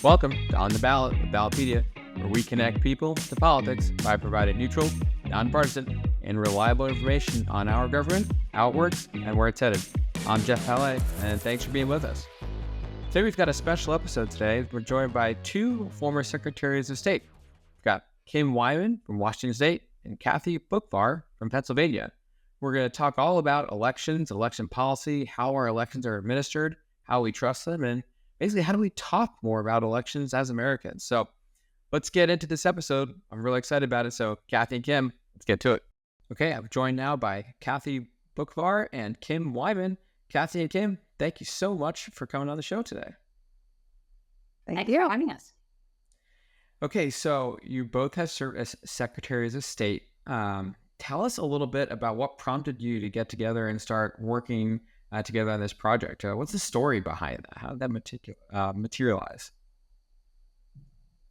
Welcome to On the Ballot with Ballotpedia, where we connect people to politics by providing neutral, nonpartisan, and reliable information on our government, how it works, and where it's headed. I'm Geoff Pallay, and thanks for being with us. Today we've got a special episode today. We're joined by two former Secretaries of State. We've got Kim Wyman from Washington State and Kathy Boockvar from Pennsylvania. We're going to talk all about elections, election policy, how our elections are administered, how we trust them, and basically how do we talk more about elections as Americans. So let's get into this episode. I'm really excited about it. So Kathy and Kim, let's get to it. Okay, I'm joined now by Kathy Boockvar and Kim Wyman. Kathy and Kim, thank you so much for coming on the show today. Thank you for having us. Okay, so you both have served as Secretaries of State. Tell us a little bit about what prompted you to get together and start working together on this project. What's the story behind that? How did that materialize?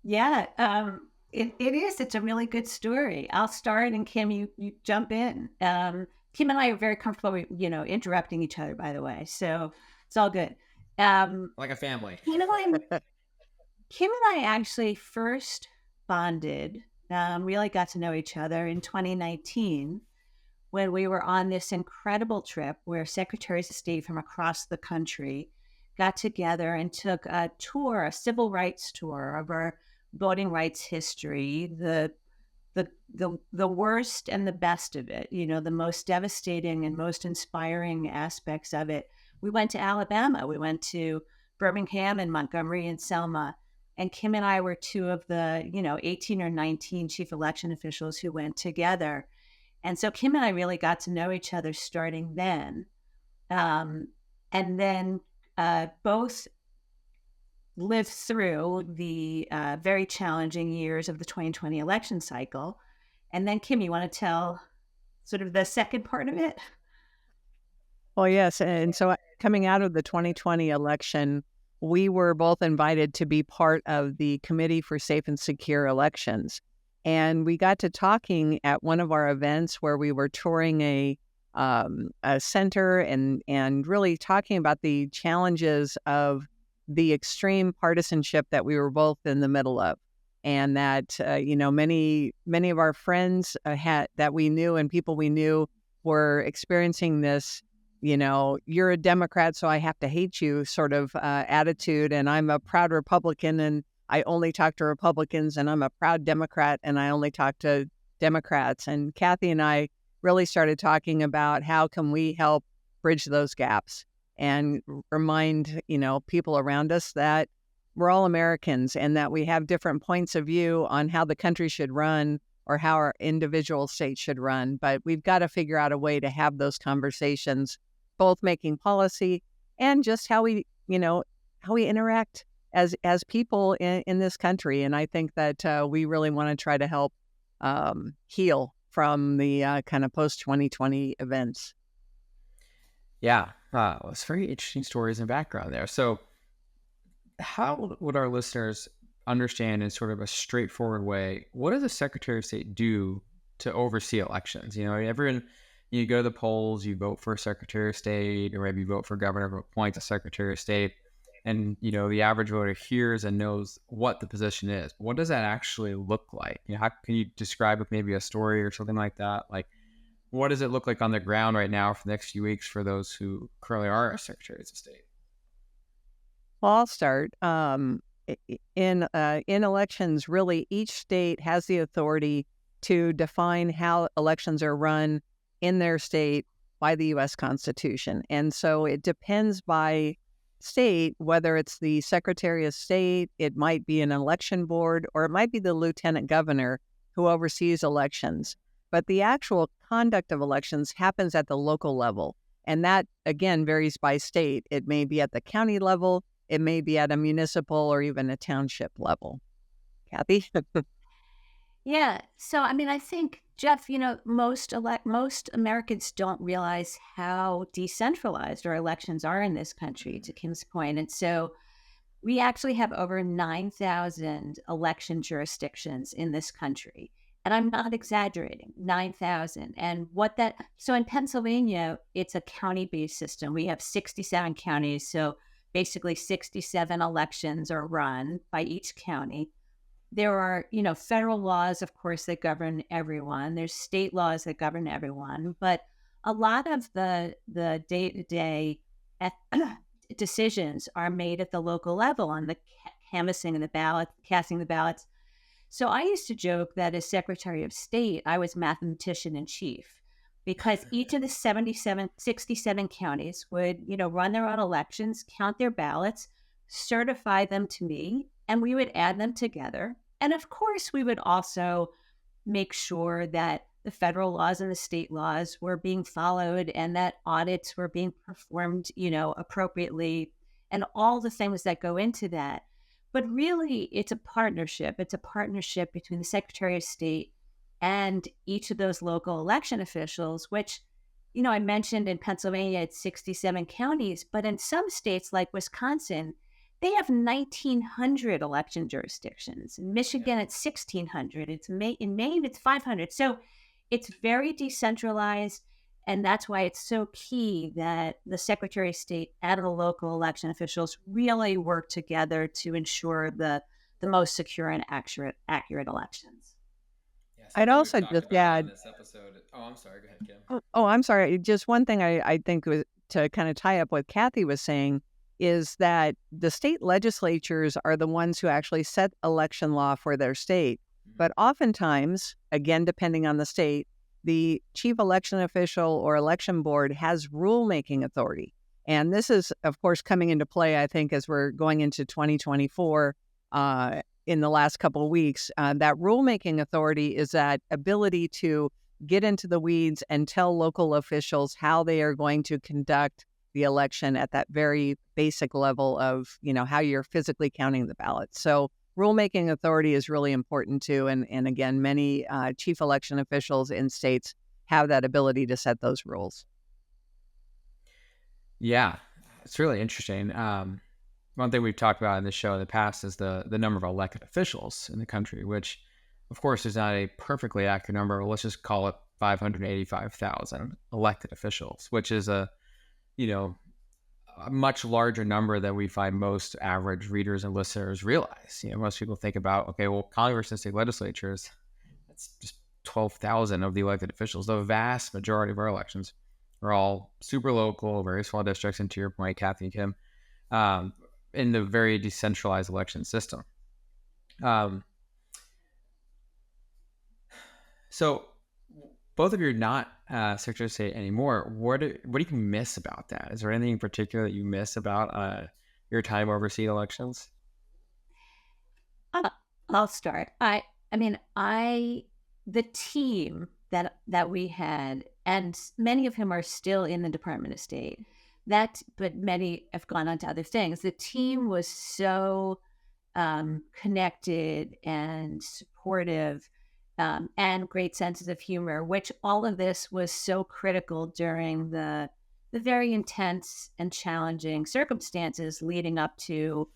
Yeah, it's a really good story. I'll start, and Kim, you jump in. Kim and I are very comfortable, interrupting each other, by the way, so it's all good. Like a family. Kim and I actually first bonded, really got to know each other in 2019 when we were on this incredible trip where Secretaries of State from across the country got together and took a tour, a civil rights tour of our voting rights history, the worst and the best of it, the most devastating and most inspiring aspects of it. We went to Alabama, we went to Birmingham and Montgomery and Selma. And Kim and I were two of the, 18 or 19 chief election officials who went together. And so Kim and I really got to know each other starting then. And then both lived through the very challenging years of the 2020 election cycle. And then, Kim, you want to tell sort of the second part of it? Well, yes. And so coming out of the 2020 election, we were both invited to be part of the Committee for Safe and Secure Elections. And we got to talking at one of our events where we were touring a center and really talking about the challenges of the extreme partisanship that we were both in the middle of. And that, many of our friends that we knew and people we knew were experiencing this, you're a Democrat, so I have to hate you sort of attitude. And I'm a proud Republican and I only talk to Republicans, and I'm a proud Democrat and I only talk to Democrats. And Kathy and I really started talking about how can we help bridge those gaps and remind, people around us that we're all Americans and that we have different points of view on how the country should run or how our individual state should run. But we've got to figure out a way to have those conversations, both making policy and just how we interact as people in this country. And I think that we really want to try to help heal from the kind of post-2020 events. Yeah, it's very interesting stories and background there. So how would our listeners understand in sort of a straightforward way, what does the Secretary of State do to oversee elections? Everyone, you go to the polls, you vote for a Secretary of State, or maybe you vote for governor who appoints a Secretary of State. And, the average voter hears and knows what the position is. What does that actually look like? How can you describe it, maybe a story or something like that? Like, what does it look like on the ground right now for the next few weeks for those who currently are Secretaries of State? Well, I'll start. In elections, really, each state has the authority to define how elections are run in their state by the U.S. Constitution. And so it depends by state, whether it's the Secretary of State, it might be an election board, or it might be the lieutenant governor who oversees elections. But the actual conduct of elections happens at the local level. And that, again, varies by state. It may be at the county level, it may be at a municipal or even a township level. Kathy? Yeah. So, I think, Geoff, most Americans don't realize how decentralized our elections are in this country, to Kim's point. And so we actually have over 9,000 election jurisdictions in this country. And I'm not exaggerating, 9,000. And so in Pennsylvania, it's a county-based system. We have 67 counties. So basically 67 elections are run by each county. There are, federal laws, of course, that govern everyone. There's state laws that govern everyone, but a lot of the day-to-day decisions are made at the local level on the canvassing and the ballot, casting the ballots. So I used to joke that as Secretary of State, I was mathematician in chief, because each of the 67 counties would, run their own elections, count their ballots, certify them to me, and we would add them together. And of course, we would also make sure that the federal laws and the state laws were being followed and that audits were being performed, appropriately, and all the things that go into that. But really, it's a partnership. It's a partnership between the Secretary of State and each of those local election officials, which, I mentioned in Pennsylvania, it's 67 counties, but in some states like Wisconsin, they have 1,900 election jurisdictions. In Michigan, it's 1,600. In Maine, it's 500. So it's very decentralized, and that's why it's so key that the Secretary of State and the local election officials really work together to ensure the most secure and accurate elections. Yeah, I'd also just add. This episode. Oh, I'm sorry. Go ahead, Kim. Oh, I'm sorry. Just one thing I think was to kind of tie up what Kathy was saying is that the state legislatures are the ones who actually set election law for their state. But oftentimes, again, depending on the state, the chief election official or election board has rulemaking authority. And this is, of course, coming into play, I think, as we're going into 2024 in the last couple of weeks. That rulemaking authority is that ability to get into the weeds and tell local officials how they are going to conduct the election at that very basic level of, how you're physically counting the ballots. So rulemaking authority is really important too. And again, many chief election officials in states have that ability to set those rules. Yeah, it's really interesting. One thing we've talked about in this show in the past is the number of elected officials in the country, which, of course, is not a perfectly accurate number. Let's just call it 585,000 elected officials, which is a much larger number than we find most average readers and listeners realize. Most people think about, okay, well, Congress and state legislatures, that's just 12,000 of the elected officials. The vast majority of our elections are all super local, very small districts, and to your point, Kathy and Kim, in the very decentralized election system. So both of you are not Secretary of State anymore. What do you miss about that? Is there anything in particular that you miss about your time overseeing elections? I'll start. The team that we had, and many of whom are still in the Department of State, but many have gone on to other things. The team was so connected and supportive, and great senses of humor, which all of this was so critical during the very intense and challenging circumstances leading up to,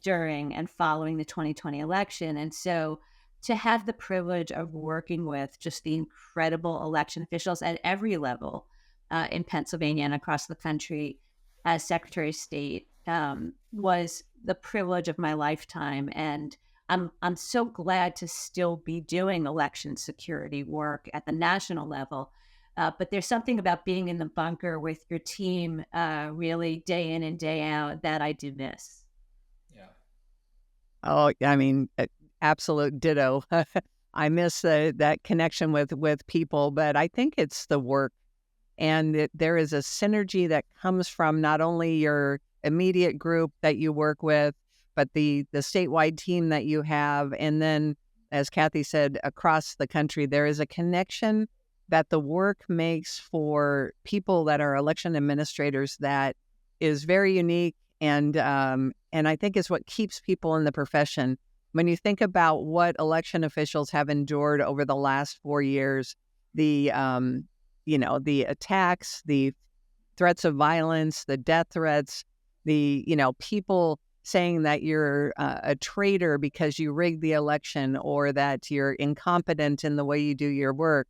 during, and following the 2020 election. And so to have the privilege of working with just the incredible election officials at every level in Pennsylvania and across the country as Secretary of State was the privilege of my lifetime. And I'm so glad to still be doing election security work at the national level. But there's something about being in the bunker with your team really day in and day out that I do miss. Yeah. Oh, absolute ditto. I miss that connection with people, but I think it's the work. And there is a synergy that comes from not only your immediate group that you work with, but the statewide team that you have. And then, as Kathy said, across the country, there is a connection that the work makes for people that are election administrators that is very unique. And I think is what keeps people in the profession. When you think about what election officials have endured over the last 4 years, the attacks, the threats of violence, the death threats, the, people saying that you're a traitor because you rigged the election or that you're incompetent in the way you do your work.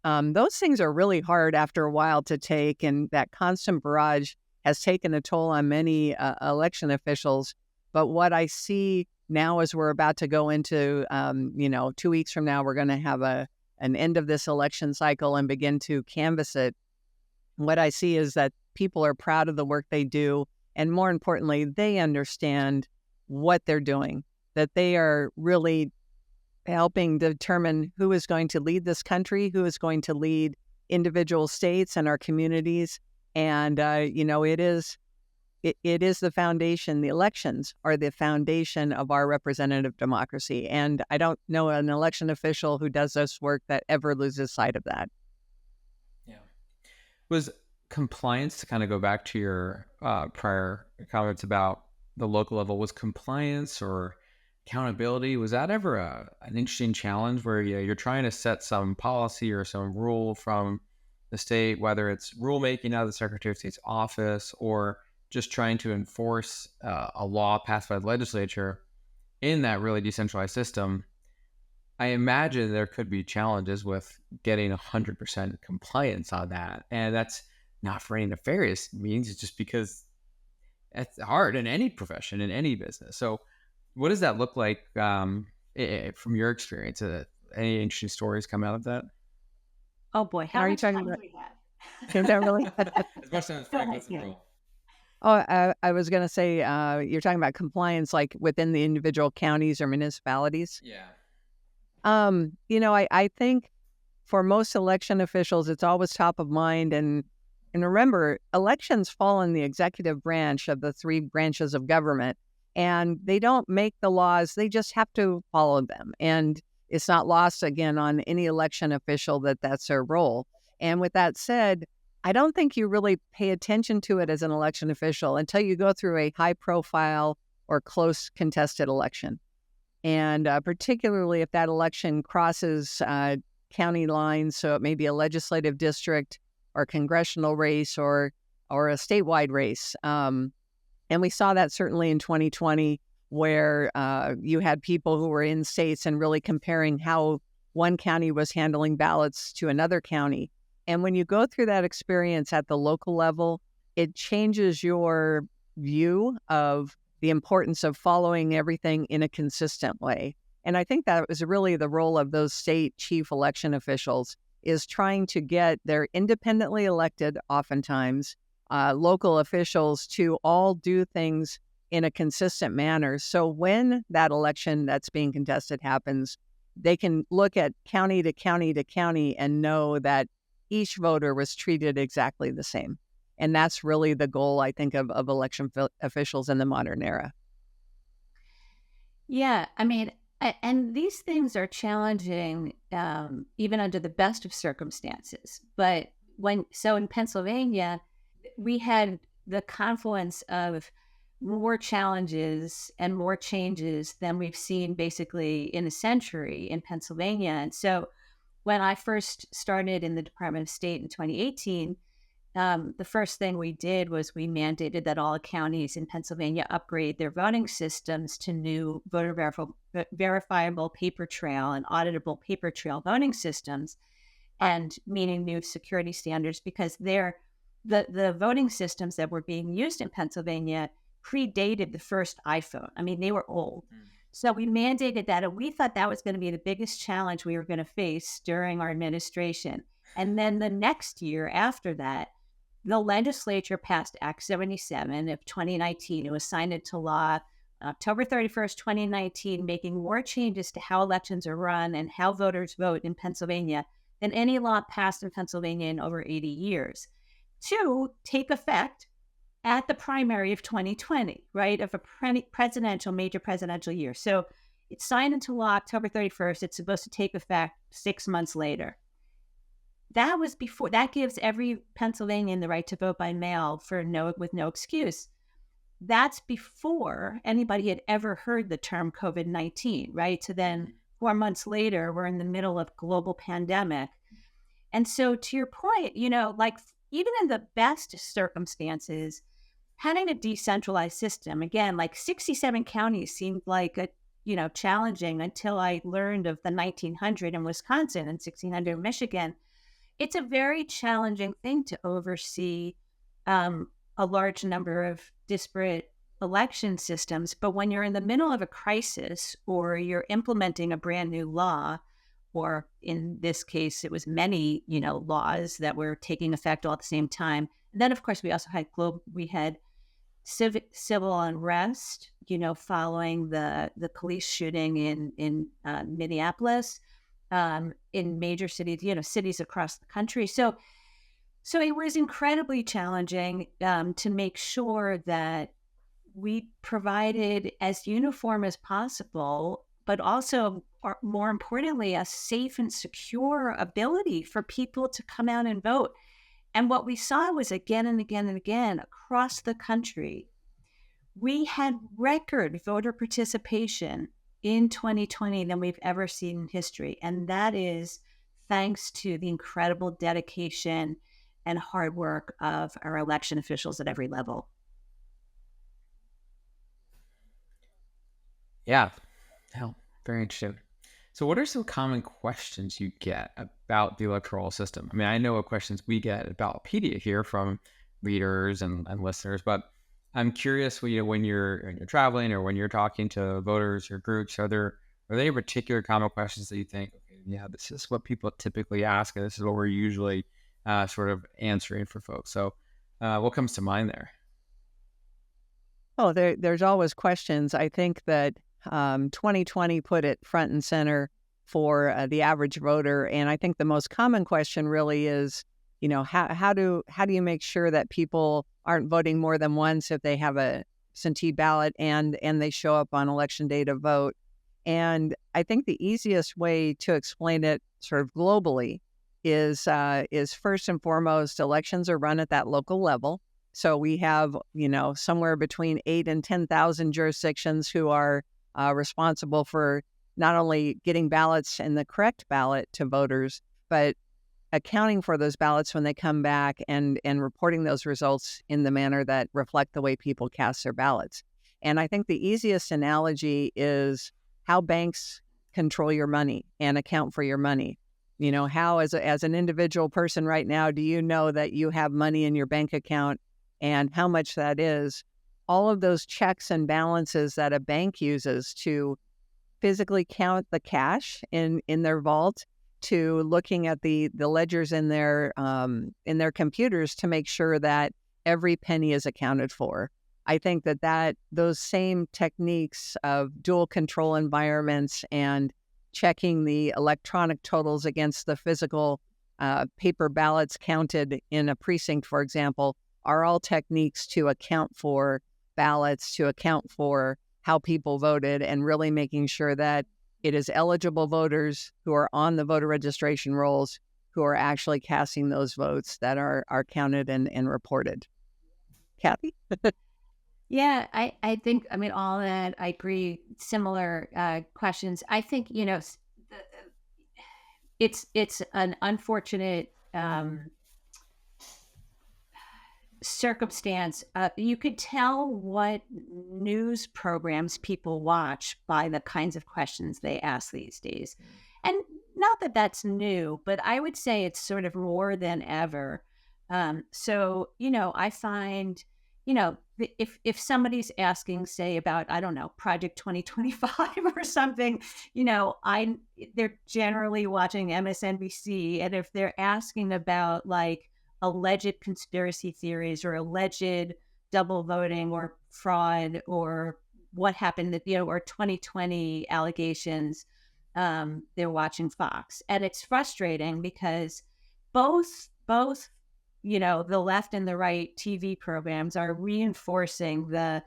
Those things are really hard after a while to take, and that constant barrage has taken a toll on many election officials. But what I see now as we're about to go into, 2 weeks from now, we're going to have an end of this election cycle and begin to canvass it. What I see is that people are proud of the work they do. And more importantly, they understand what they're doing, that they are really helping determine who is going to lead this country, who is going to lead individual states and our communities. And, it is the foundation. The elections are the foundation of our representative democracy. And I don't know an election official who does this work that ever loses sight of that. Yeah. Was compliance, to kind of go back to your prior comments about the local level, was compliance or accountability, was that ever an interesting challenge where you're trying to set some policy or some rule from the state, whether it's rulemaking out of the Secretary of State's office or just trying to enforce a law passed by the legislature in that really decentralized system? I imagine there could be challenges with getting 100% compliance on that. And that's not for any nefarious means. It's just because it's hard in any profession, in any business. So what does that look like from your experience? Any interesting stories come out of that? Oh boy, how Are you much talking time about- do we have? Is that really? As much time as Go Frank ahead, lets yeah. it roll. Oh, I was going to say, you're talking about compliance, like within the individual counties or municipalities. Yeah. I think for most election officials, it's always top of mind. And remember, elections fall in the executive branch of the three branches of government, and they don't make the laws. They just have to follow them. And it's not lost, again, on any election official that that's their role. And with that said, I don't think you really pay attention to it as an election official until you go through a high-profile or close contested election. And particularly if that election crosses county lines, so it may be a legislative district or congressional race or a statewide race. And we saw that certainly in 2020, where you had people who were in states and really comparing how one county was handling ballots to another county. And when you go through that experience at the local level, it changes your view of the importance of following everything in a consistent way. And I think that was really the role of those state chief election officials, is trying to get their independently elected, oftentimes, local officials to all do things in a consistent manner. So when that election that's being contested happens, they can look at county to county to county and know that each voter was treated exactly the same. And that's really the goal, I think, of election officials in the modern era. Yeah, I mean, and these things are challenging even under the best of circumstances. But in Pennsylvania, we had the confluence of more challenges and more changes than we've seen basically in a century in Pennsylvania. And so when I first started in the Department of State in 2018, the first thing we did was we mandated that all counties in Pennsylvania upgrade their voting systems to new voter verifiable paper trail and auditable paper trail voting systems, and meaning new security standards, because the voting systems that were being used in Pennsylvania predated the first iPhone. I mean, they were old. So we mandated that, and we thought that was going to be the biggest challenge we were going to face during our administration. And then the next year after that, the legislature passed Act 77 of 2019. It was signed into law October 31st, 2019, making more changes to how elections are run and how voters vote in Pennsylvania than any law passed in Pennsylvania in over 80 years, to take effect at the primary of 2020, right, of a major presidential year. So it's signed into law October 31st. It's supposed to take effect 6 months later. That was before. That gives every Pennsylvanian the right to vote by mail with no excuse. That's before anybody had ever heard the term COVID-19, right? So then 4 months later, we're in the middle of global pandemic. And so to your point, like even in the best circumstances, having a decentralized system, again, like 67 counties seemed like challenging until I learned of the 1900 in Wisconsin and 1600 in Michigan. It's a very challenging thing to oversee a large number of disparate election systems. But when you're in the middle of a crisis or you're implementing a brand new law, or in this case, it was many, laws that were taking effect all at the same time. And then, of course, we also had civil unrest, following the police shooting in Minneapolis, in major cities, cities across the country. So it was incredibly challenging to make sure that we provided as uniform as possible, but also, more importantly, a safe and secure ability for people to come out and vote. And what we saw was again and again and again across the country, we had record voter participation in 2020 than we've ever seen in history. And that is thanks to the incredible dedication and hard work of our election officials at every level. Yeah. Very interesting. So what are some common questions you get about the electoral system? I mean, I know what questions we get at Ballotpedia here from readers and listeners, but I'm curious, when you're traveling or when you're talking to voters or groups, are there any particular common questions that you think, okay, yeah, this is what people typically ask, and this is what we're usually sort of answering for folks? So what comes to mind there? Oh, there's always questions. I think that 2020 put it front and center for the average voter. And I think the most common question really is, how do you make sure that people aren't voting more than once if they have a absentee ballot and they show up on election day to vote? And I think the easiest way to explain it sort of globally is first and foremost, elections are run at that local level. So we have, somewhere between 8,000 and 10,000 jurisdictions who are responsible for not only getting ballots and the correct ballot to voters, but accounting for those ballots when they come back and reporting those results in the manner that reflect the way people cast their ballots. And I think the easiest analogy is how banks control your money and account for your money. How as an individual person right now, do you know that you have money in your bank account and how much that is? All of those checks and balances that a bank uses to physically count the cash in their vault, to looking at the ledgers in their computers to make sure that every penny is accounted for. I think that those same techniques of dual control environments and checking the electronic totals against the physical paper ballots counted in a precinct, for example, are all techniques to account for ballots, to account for how people voted, and really making sure that it is eligible voters who are on the voter registration rolls who are actually casting those votes that are counted and reported. Kathy? Yeah, I think, all that, I agree. Similar questions. I think, it's an unfortunate circumstance. You could tell what news programs people watch by the kinds of questions they ask these days. And not that that's new, but I would say it's sort of more than ever. So, I find, if somebody's asking, say, about, I don't know, Project 2025 or something, they're generally watching MSNBC. And if they're asking about like alleged conspiracy theories or alleged double voting or fraud or what happened that, or 2020 allegations, they're watching Fox. And it's frustrating because both, the left and the right TV programs are reinforcing the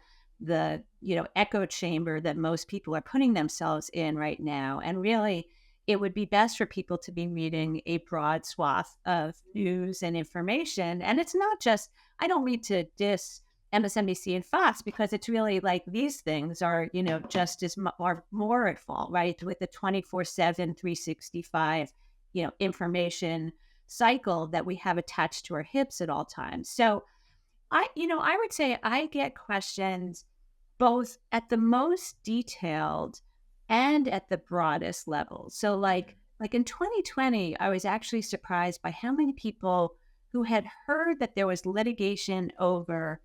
echo chamber that most people are putting themselves in right now. And really, it would be best for people to be reading a broad swath of news and information. And it's not just, I don't mean to diss MSNBC and Fox, because it's really like these things are, just as are more at fault, right? With the 24/7, 365, information cycle that we have attached to our hips at all times. So I would say I get questions both at the most detailed and at the broadest level. So like in 2020, I was actually surprised by how many people who had heard that there was litigation over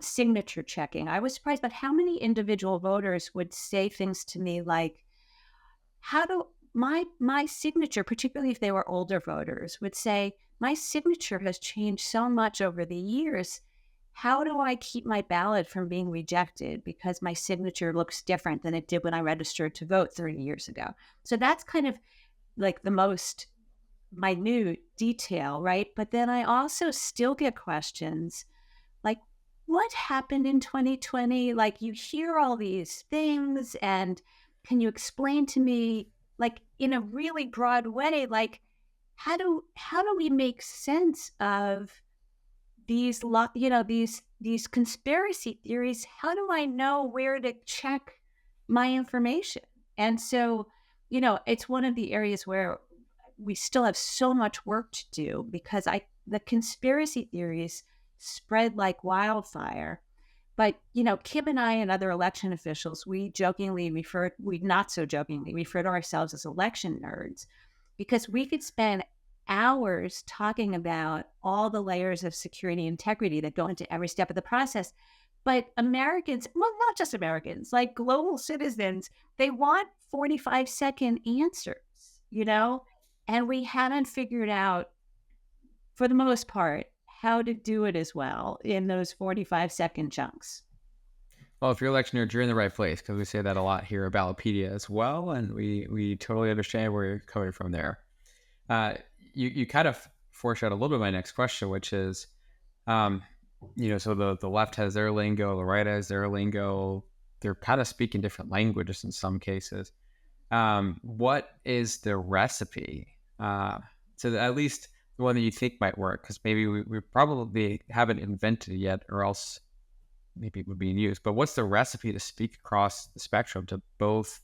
signature checking. I was surprised about how many individual voters would say things to me like, how do my signature, particularly if they were older voters, would say, my signature has changed so much over the years. How do I keep my ballot from being rejected because my signature looks different than it did when I registered to vote 30 years ago? So that's kind of like the most minute detail, right? But then I also still get questions like, what happened in 2020? Like, you hear all these things, and can you explain to me, like, in a really broad way, like, how do we make sense of these conspiracy theories? How do I know where to check my information? And so, it's one of the areas where we still have so much work to do, because the conspiracy theories spread like wildfire. But, Kim and I and other election officials, we not so jokingly refer to ourselves as election nerds, because we could spend hours talking about all the layers of security integrity that go into every step of the process. But Americans, well, not just Americans, like global citizens, they want 45-second answers, and we haven't figured out, for the most part, how to do it as well in those 45-second chunks. Well, if you're election nerd, you're in the right place, because we say that a lot here at Ballotpedia as well, and we totally understand where you're coming from there. You kind of foreshadowed a little bit my next question, which is, so the left has their lingo, the right has their lingo. They're kind of speaking different languages in some cases. What is the recipe? So at least the one that you think might work, because maybe we probably haven't invented it yet, or else maybe it would be in use. But what's the recipe to speak across the spectrum to both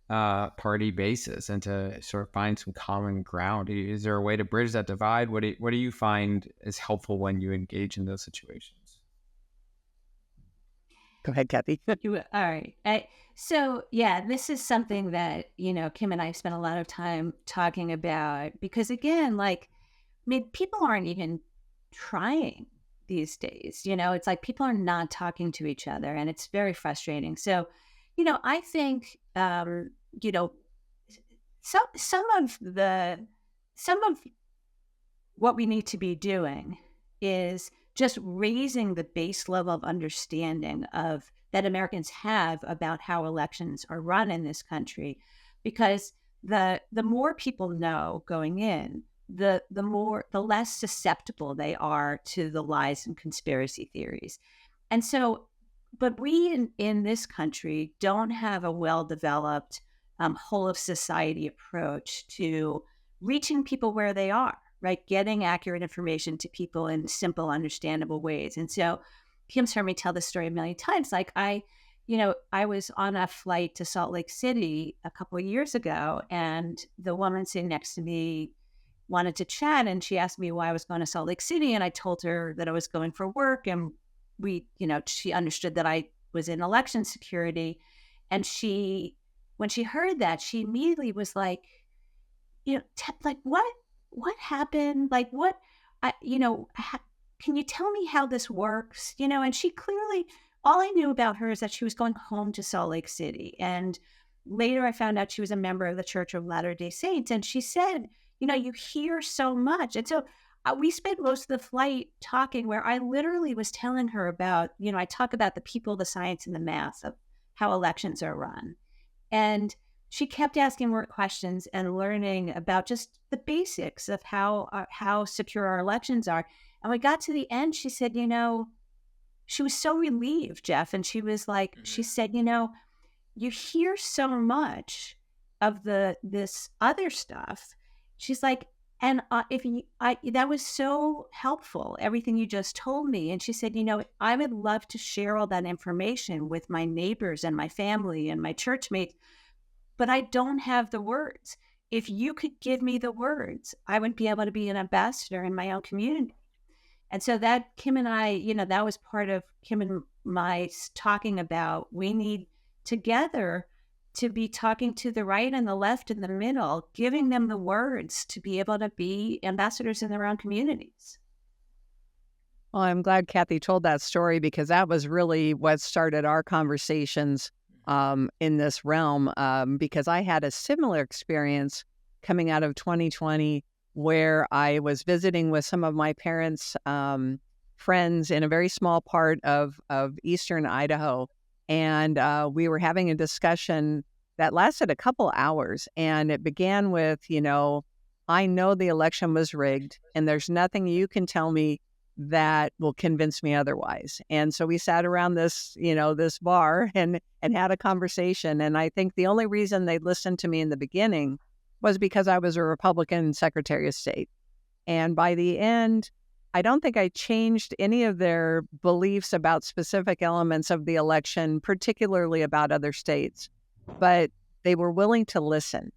party bases and to sort of find some common ground? Is there a way to bridge that divide? What do you find is helpful when you engage in those situations? Go ahead, Kathy. All right. So, this is something that, Kim and I spent a lot of time talking about, because, again, people aren't even trying these days. It's like people are not talking to each other, and it's very frustrating. So, I think, some of what we need to be doing is just raising the base level of understanding that Americans have about how elections are run in this country, because the more people know going in, the less susceptible they are to the lies and conspiracy theories. And so, but we in this country don't have a well-developed whole of society approach to reaching people where they are, right? Getting accurate information to people in simple, understandable ways. And so Kim's heard me tell this story a million times. Like I was on a flight to Salt Lake City a couple of years ago, and the woman sitting next to me wanted to chat, and she asked me why I was going to Salt Lake City. And I told her that I was going for work, and she understood that I was in election security. And when she heard that, she immediately was like, what happened? Like, can you tell me how this works? And she clearly, all I knew about her is that she was going home to Salt Lake City. And later I found out she was a member of the Church of Latter-day Saints. And she said, you hear so much. And so we spent most of the flight talking, where I literally was telling her about, I talk about the people, the science, and the math of how elections are run. And she kept asking more questions and learning about just the basics of how secure our elections are. And we got to the end, she said, she was so relieved, Jeff. And she was like, she said, you hear so much of this other stuff. She's like, and that was so helpful, everything you just told me. And she said, I would love to share all that information with my neighbors and my family and my church mates, but I don't have the words. If you could give me the words, I would be able to be an ambassador in my own community. And so that Kim and I, that was part of Kim and my talking about, we need together to be talking to the right and the left and the middle, giving them the words to be able to be ambassadors in their own communities. Well, I'm glad Kathy told that story, because that was really what started our conversations in this realm, because I had a similar experience coming out of 2020 where I was visiting with some of my parents' friends in a very small part of eastern Idaho. And we were having a discussion that lasted a couple hours. And it began with, I know the election was rigged, and there's nothing you can tell me that will convince me otherwise. And so we sat around this, this bar and had a conversation. And I think the only reason they listened to me in the beginning was because I was a Republican Secretary of State. And by the end, I don't think I changed any of their beliefs about specific elements of the election, particularly about other states, but they were willing to listen.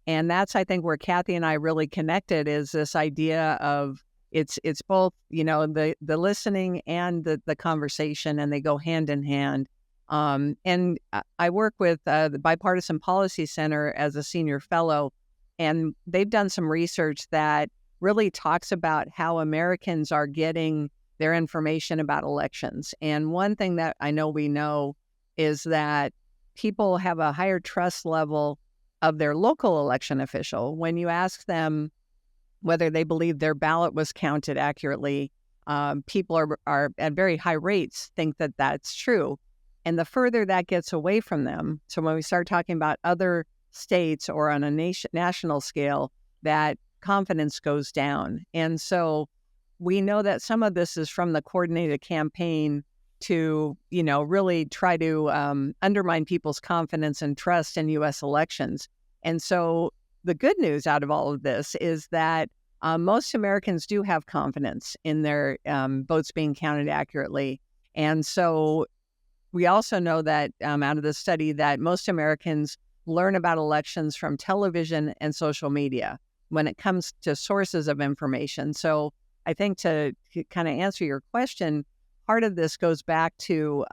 And that's, I think, where Kathy and I really connected, is this idea of it's both, the listening and the conversation, and they go hand in hand. And I work with the Bipartisan Policy Center as a senior fellow, and they've done some research that really talks about how Americans are getting their information about elections. And one thing that I know we know is that people have a higher trust level of their local election official. When you ask them whether they believe their ballot was counted accurately, people are at very high rates think that that's true. And the further that gets away from them, so when we start talking about other states or on a national scale, that confidence goes down. And so we know that some of this is from the coordinated campaign to, really try to undermine people's confidence and trust in U.S. elections. And so the good news out of all of this is that most Americans do have confidence in their votes being counted accurately. And so we also know that out of the study that most Americans learn about elections from television and social media when it comes to sources of information. So I think to kind of answer your question, part of this goes back to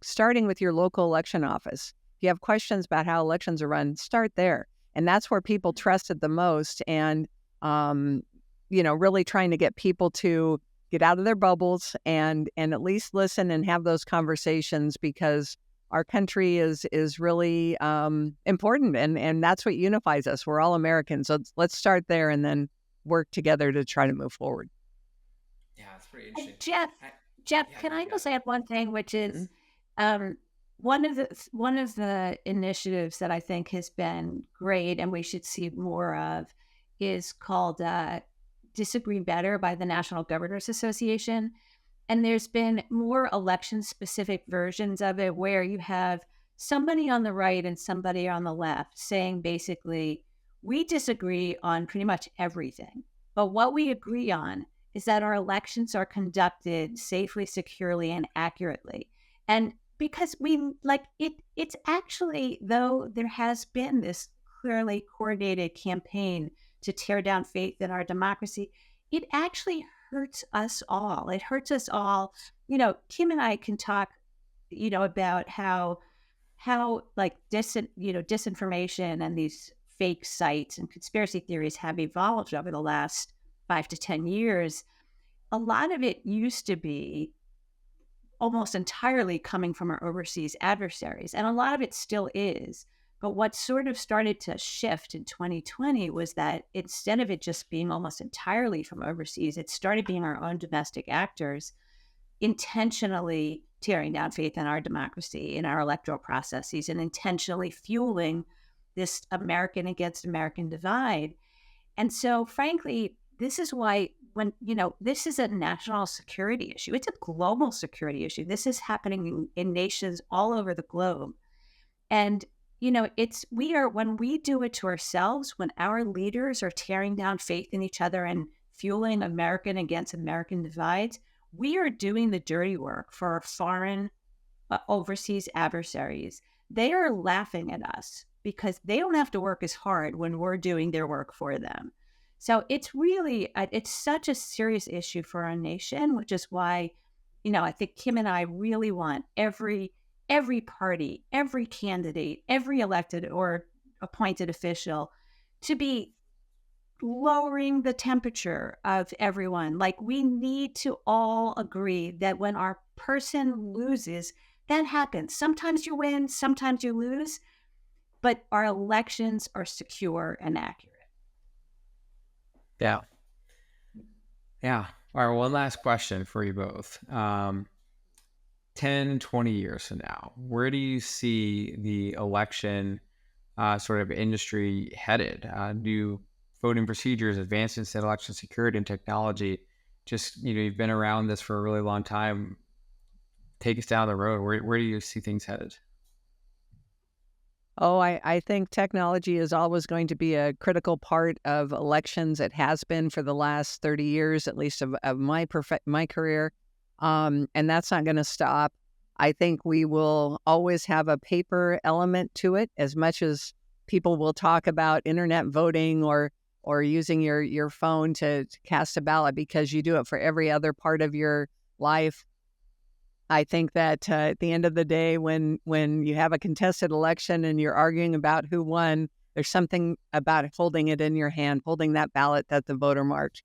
starting with your local election office. If you have questions about how elections are run, start there. And that's where people trust it the most. And, really trying to get people to get out of their bubbles and at least listen and have those conversations, because our country is really important. And that's what unifies us. We're all Americans. So let's start there and then work together to try to move forward. Yeah, it's pretty interesting. Jeff, Yeah, can I go just add one thing, which is one of the initiatives that I think has been great and we should see more of is called Disagree Better by the National Governors Association. And there's been more election-specific versions of it where you have somebody on the right and somebody on the left saying basically, we disagree on pretty much everything. But what we agree on is that our elections are conducted safely, securely, and accurately. And because it's actually, though there has been this clearly coordinated campaign to tear down faith in our democracy, it actually hurts us all. It hurts us all. Kim and I can talk, about how disinformation and these fake sites and conspiracy theories have evolved over the last 5 to 10 years. A lot of it used to be almost entirely coming from our overseas adversaries, and a lot of it still is. But what sort of started to shift in 2020 was that instead of it just being almost entirely from overseas, it started being our own domestic actors intentionally tearing down faith in our democracy, in our electoral processes, and intentionally fueling this American against American divide. And so, frankly, this is why this is a national security issue. It's a global security issue. This is happening in nations all over the globe. And, when we do it to ourselves, when our leaders are tearing down faith in each other and fueling American against American divides, we are doing the dirty work for our foreign overseas adversaries. They are laughing at us because they don't have to work as hard when we're doing their work for them. So it's really, it's such a serious issue for our nation, which is why, I think Kim and I really want every every party, every candidate, every elected or appointed official to be lowering the temperature of everyone. Like, we need to all agree that when our person loses, that happens. Sometimes you win, sometimes you lose, but our elections are secure and accurate. Yeah. Yeah. All right. One last question for you both. 10, 20 years from now, where do you see the election sort of industry headed? Do voting procedures, advancements in election security and technology, just, you've been around this for a really long time. Take us down the road. Where do you see things headed? Oh, I think technology is always going to be a critical part of elections. It has been for the last 30 years, at least of my career. And that's not going to stop. I think we will always have a paper element to it, as much as people will talk about internet voting or using your phone to cast a ballot, because you do it for every other part of your life. I think that at the end of the day, when you have a contested election and you're arguing about who won, there's something about holding it in your hand, holding that ballot that the voter marked.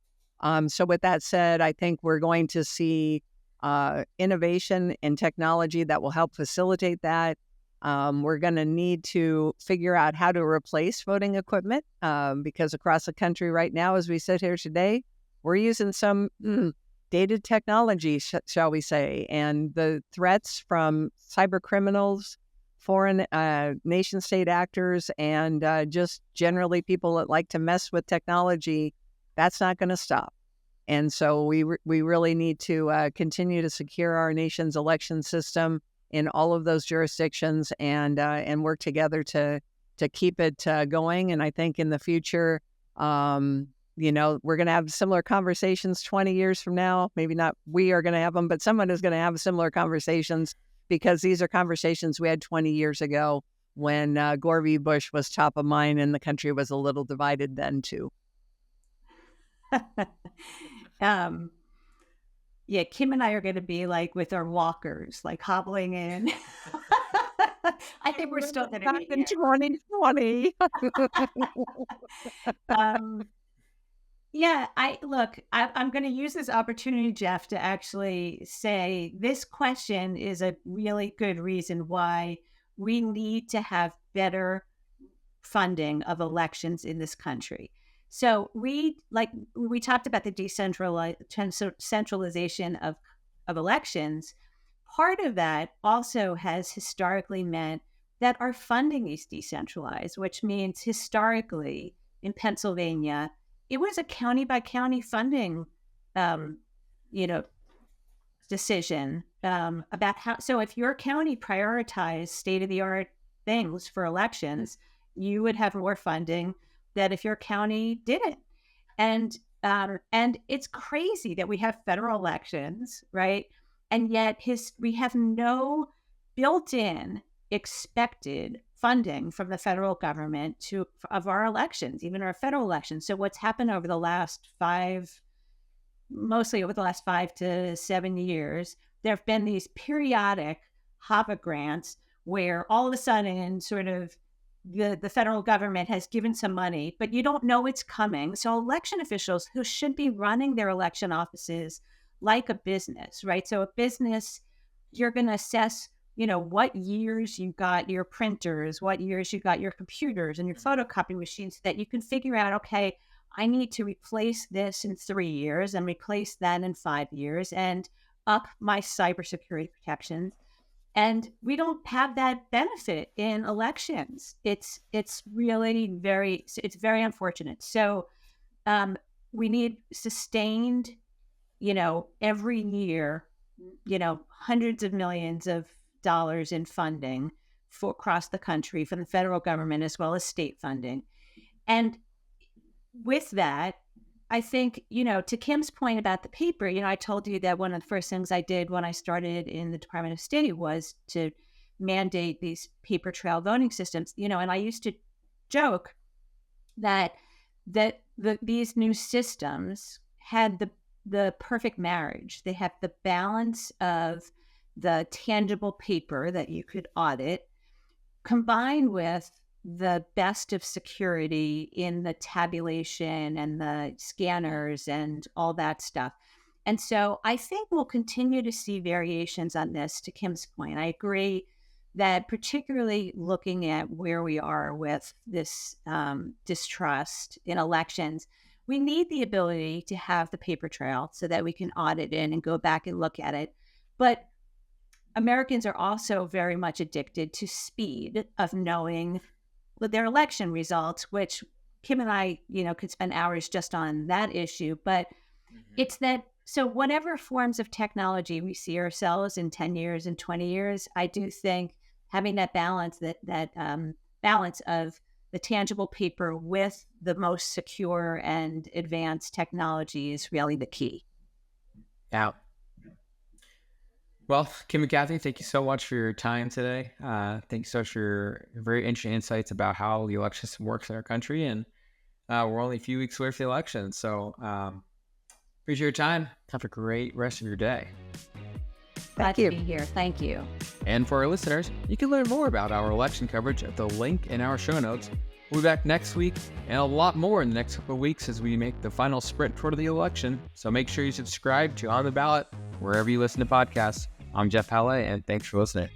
So with that said, I think we're going to see innovation in technology that will help facilitate that. We're going to need to figure out how to replace voting equipment, because across the country right now, as we sit here today, we're using some dated technology, shall we say, and the threats from cyber criminals, foreign nation-state actors, and just generally people that like to mess with technology, that's not going to stop. And so we really need to continue to secure our nation's election system in all of those jurisdictions, and work together to keep it going. And I think in the future, we're going to have similar conversations 20 years from now. Maybe not we are going to have them, but someone is going to have similar conversations, because these are conversations we had 20 years ago when Gore v. Bush was top of mind and the country was a little divided then too. Yeah, Kim and I are going to be like with our walkers, like hobbling in. I think we're still going to be in 2020. Yeah, I'm going to use this opportunity, Jeff, to actually say this question is a really good reason why we need to have better funding of elections in this country. So we talked about the decentralization of elections. Part of that also has historically meant that our funding is decentralized, which means historically in Pennsylvania, it was a county by county funding, decision about how. So if your county prioritized state of the art things for elections, you would have more funding than if your county didn't. And it's crazy that we have federal elections, right? And yet we have no built-in expected funding from the federal government of our elections, even our federal elections. So what's happened over the last 5 to 7 years, there have been these periodic HAVA grants where all of a sudden sort of the federal government has given some money, but you don't know it's coming. So election officials who should be running their election offices like a business, right? So a business, you're going to assess, what years you got your printers, what years you got your computers and your photocopy machines, so that you can figure out, okay, I need to replace this in 3 years and replace that in 5 years and up my cybersecurity protections. And we don't have that benefit in elections. It's really very unfortunate. So we need sustained, every year, hundreds of millions of dollars in funding for across the country from the federal government as well as state funding. And with that, I think, to Kim's point about the paper, I told you that one of the first things I did when I started in the Department of State was to mandate these paper trail voting systems, and I used to joke that these new systems had the perfect marriage. They have the balance of the tangible paper that you could audit, combined with the best of security in the tabulation and the scanners and all that stuff. And so I think we'll continue to see variations on this. To Kim's point, I agree that particularly looking at where we are with this distrust in elections, we need the ability to have the paper trail so that we can audit it and go back and look at it. But Americans are also very much addicted to speed of knowing their election results, which Kim and I, could spend hours just on that issue. But it's that, so whatever forms of technology we see ourselves in 10 years and 20 years, I do think having that balance, balance of the tangible paper with the most secure and advanced technology is really the key. Yeah. Well, Kim and Kathy, thank you so much for your time today. Thank you so much for your very interesting insights about how the election system works in our country. And we're only a few weeks away from the election. So appreciate your time. Have a great rest of your day. Glad to be here. Thank you. And for our listeners, you can learn more about our election coverage at the link in our show notes. We'll be back next week and a lot more in the next couple of weeks as we make the final sprint toward the election. So make sure you subscribe to On the Ballot wherever you listen to podcasts. I'm Geoff Pallay, and thanks for listening.